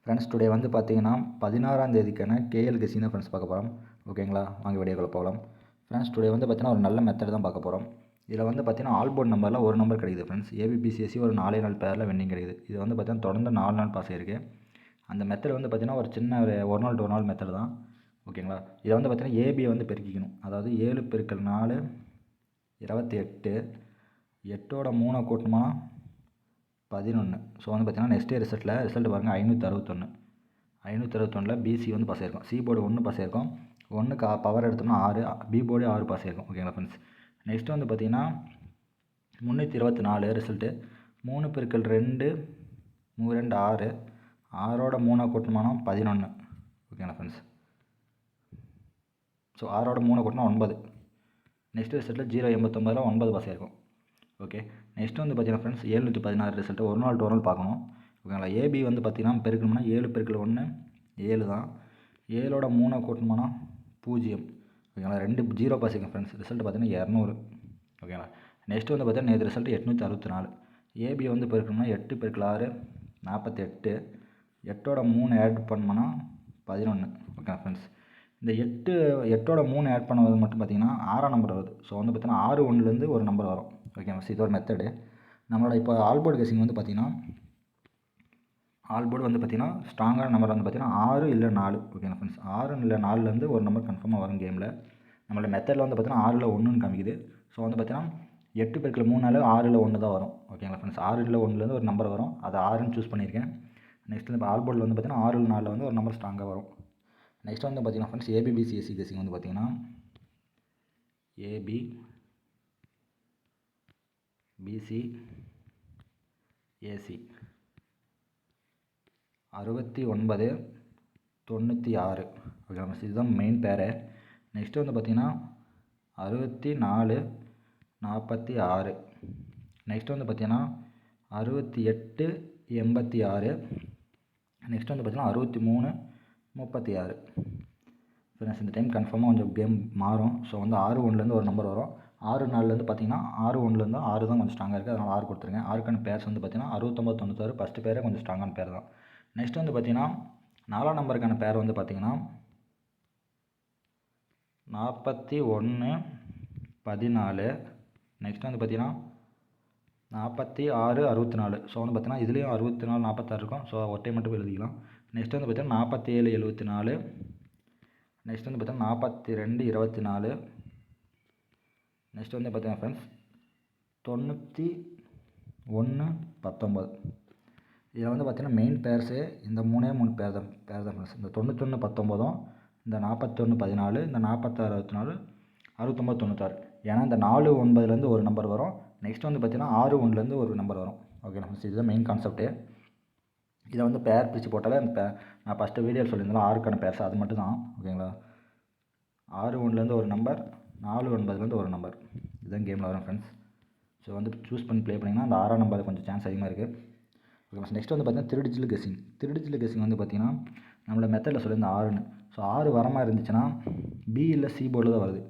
Friends today வந்து பார்த்தீங்கன்னா 16ஆம் தேதிக்கான KL guessing தான் ஃப்ரெண்ட்ஸ் பார்க்க போகிறோம். ஓகேங்களா, வாங்க வீடியோக்குள்ள போகலாம். ஃப்ரெண்ட்ஸ் டுடே வந்து பார்த்தீங்கன்னா ஒரு நல்ல மெத்தட் தான் பார்க்க போகிறோம். இதில் வந்து பார்த்தீங்கன்னா ஆல் போர்ட் நம்பரில் ஒரு நம்பர் கிடைக்குது ஃப்ரெண்ட்ஸ். ஏபிபிசிஎஸ்சி ஒரு 4 பேரில் வெண்டிங் கிடைக்குது. இது வந்து பார்த்தீங்கன்னா தொடர்ந்து 4 நாள் பாஸ் ஆகிருக்கு. அந்த மெத்தட் வந்து பார்த்தீங்கன்னா ஒரு சின்ன ஒரு நாள் 2 நாள் மெத்தட் தான். ஓகேங்களா, இதை வந்து பார்த்தீங்கன்னா ஏபியை வந்து பெருக்கிக்கணும். அதாவது 7 × 4 28, 8ஓட 3 கூட்டணுமா 11. ஸோ வந்து பார்த்தீங்கன்னா நெக்ஸ்ட் ரிசல்ட் பாருங்கள் 561. பிசி வந்து பாஸ் ஆயிருக்கும். சி போர்டு 1 பாஸ் ஆயிருக்கும். 1க்கு பவர் எடுத்தோம்னா 6, பி போர்டு 6 பாஸ் ஆயிருக்கும். ஓகேங்களா ஃப்ரெண்ட்ஸ், நெக்ஸ்ட் வந்து பார்த்தீங்கன்னா 324 ரிசல்ட்டு. 3 × 2 2 6, 6ஓட 3 கூட்டணுமானா 11. ஓகேங்களா ஃப்ரெண்ட்ஸ், ஸோ 6ஓட 3 கூட்டினா 9. நெக்ஸ்ட் ரிசல்ட்டில் 089 9 பாஸ் ஆயிருக்கும். ஓகே, நெக்ஸ்ட் வந்து பார்த்தீங்கன்னா ஃப்ரெண்ட்ஸ் 716 ரிசல்ட்டு ஒரு நாள் 2 நாள் பார்க்கணும். ஓகேங்களா, ஏபி வந்து பார்த்தீங்கன்னா பெருக்கணும்னா 7 × 1 7 தான். 7ஓட 3 கூட்டணுமானா 0. ஓகேங்களா, 2 0 பாஸ் ஆகிருக்கும் ஃப்ரெண்ட்ஸ். ரிசல்ட் பார்த்தீங்கன்னா 200. ஓகேங்களா, நெக்ஸ்ட் வந்து பார்த்தீங்கன்னா நேற்று ரிசல்ட் 864. ஏபி வந்து பெருக்கணும்னா 8 × 6 48, 8ஓட 3 ஆட் பண்ணோம்னா 11. ஓகேங்களா ஃப்ரெண்ட்ஸ், இந்த 8ஓட 3 ஆட் பண்ணுவது மட்டும் பார்த்தீங்கன்னா 6ஆம் நம்பர் வருது. ஸோ வந்து பார்த்தீங்கன்னா 6 1லேருந்து ஒரு நம்பர் வரும். ஓகே ஃப்ரெண்ட்ஸ், இது ஒரு மெத்தடு. நம்மளோட இப்போ ஆல்போர்டு கெஸ்ஸிங் வந்து பார்த்தீங்கன்னா ஆல்போர்டு வந்து பார்த்தீங்கன்னா ஸ்ட்ராங்கான நம்பர் வந்து பார்த்தீங்கன்னா 6 இல்லை 4. ஓகேங்களா ஃப்ரெண்ட்ஸ், 6 இல்லை 4லேருந்து ஒரு நம்பர் கன்ஃபார்மாக வரும் கேமில். நம்மளோட மெத்தடில் வந்து பார்த்தீங்கன்னா 6 1ன்னு காமிக்குது. ஸோ வந்து பார்த்தீங்கன்னா 8 × 3 6 1 தான் வரும். ஓகேங்களா ஃப்ரெண்ட்ஸ், 6 1லேருந்து ஒரு நம்பர் வரும். அது 6ன்னு சூஸ் பண்ணியிருக்கேன். நெக்ஸ்ட் வந்து இப்போ ஆல்போர்டில் வந்து பார்த்தீங்கன்னா 6 4 வந்து ஒரு நம்பர் ஸ்ட்ராங்காக வரும். நெக்ஸ்ட் வந்து பார்த்தீங்கன்னா ஃப்ரெண்ட்ஸ் ஏபிபிசிஎஸ்சி கெஸ்ஸிங் வந்து பார்த்தீங்கன்னா AB BC AC 69 96. Okay friends, இதுதான் மெயின் பேரு. நெக்ஸ்ட்டு வந்து பார்த்தீங்கன்னா 64 46. நெக்ஸ்ட் வந்து பார்த்தீங்கன்னா 68 86. நெக்ஸ்ட் வந்து பார்த்தீங்கன்னா 63 36. ஃப்ரெண்ட்ஸ், இந்த டைம் கன்ஃபார்மாக கொஞ்சம் கேம் மாறும். ஸோ வந்து 6 1லேருந்து ஒரு நம்பர் வரும். 6 4லேருந்து பார்த்தீங்கன்னா 6 1லேருந்து 6 தான் கொஞ்சம் ஸ்ட்ராங்காக இருக்குது. அதனால் 6 கொடுத்துருங்க. 6க்கான பேர்ஸ் வந்து பார்த்தீங்கன்னா 69 96 ஃபஸ்ட்டு பேரே கொஞ்சம் ஸ்ட்ராங்கான பேர் தான். நெக்ஸ்ட் வந்து பார்த்தீங்கன்னா 4ஆம் நம்பருக்கான பேர் வந்து பார்த்தீங்கன்னா 41 14. நெக்ஸ்ட் வந்து பார்த்தீங்கன்னா 46 64. ஸோ வந்து பார்த்தீங்கன்னா இதுலேயும் 64 46 இருக்கும். ஸோ ஒற்றை மட்டும் எழுதிக்கலாம். நெக்ஸ்ட் வந்து பார்த்தீங்கன்னா 47 74. நெக்ஸ்ட் வந்து பார்த்தீங்கன்னா 42 24. நெக்ஸ்ட் வந்து பார்த்தீங்கன்னா ஃப்ரெண்ட்ஸ் 91 19. இதில் வந்து பார்த்தீங்கன்னா மெயின் பேர்ஸு இந்த 3 பேர் தான் ஃப்ரெண்ட்ஸ். இந்த 91 19, இந்த 41 14, இந்த 46 64, 69 96. ஏன்னா இந்த 4 9லேருந்து ஒரு நம்பர் வரும். நெக்ஸ்ட் வந்து பார்த்தீங்கன்னா 6 1லேருந்து ஒரு நம்பர் வரும். ஓகே ஃப்ரெண்ட்ஸ், இதுதான் மெயின் கான்செப்ட்டு. இதை வந்து பேர் பிரித்து போட்டாலே அந்த நான் ஃபஸ்ட்டு வீடியோ சொல்லியிருந்தாலும் 6க்கான பேர்ஸ் அது மட்டும் தான். ஓகேங்களா, 6 1லேருந்து ஒரு நம்பர், 4 9லேருந்து ஒரு நம்பர், இதுதான் கேமில் வரும் ஃப்ரெண்ட்ஸ். ஸோ வந்து சூஸ் பண்ணி ப்ளே பண்ணிங்கன்னா அந்த 6ஆம் நம்பர் கொஞ்சம் சான்ஸ் அதிகமாக இருக்குது. ஓகே ஃப்ரெண்ட்ஸ், நெக்ஸ்ட் வந்து பார்த்தீங்கன்னா 3 டிஜிட்டல் கெஸ்ஸிங். 3 டிஜிட்டல் கெஸ்ஸிங் வந்து பார்த்தீங்கன்னா நம்மளோட மெத்தடில் சொல்லியிருந்த 6ன்னு. ஸோ 6 வர மாதிரி இருந்துச்சுன்னா பி இல்லை சி போர்டில் தான் வருது.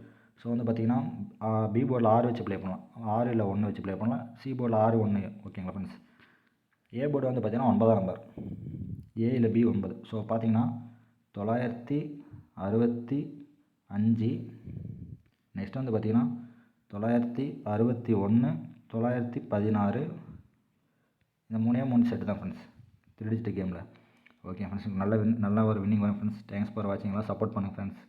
ஸோ வந்து பார்த்தீங்கன்னா பி போர்டில் 6 வச்சு ப்ளே பண்ணலாம், 6 இல்லை 1 வச்சு ப்ளே பண்ணலாம். சி போர்டில் 6 1. ஓகேங்களா ஃப்ரெண்ட்ஸ், ஏ போர்டு வந்து பார்த்தீங்கன்னா 9ஆம் நம்பர், ஏ இல்லை பி 9. ஸோ பார்த்தீங்கன்னா 965. நெக்ஸ்ட் வந்து பார்த்தீங்கன்னா 961 916. இந்த 3 செட்டு தான் ஃப்ரெண்ட்ஸ் 3 டிஜிட் கேமில். ஓகே ஃப்ரெண்ட்ஸ், நல்ல ஒரு வின்னிங் வரும் ஃப்ரெண்ட்ஸ். தேங்க்ஸ் ஃபார் வாட்சிங். எல்லாம் சப்போர்ட் பண்ணுங்கள் ஃப்ரெண்ட்ஸ்.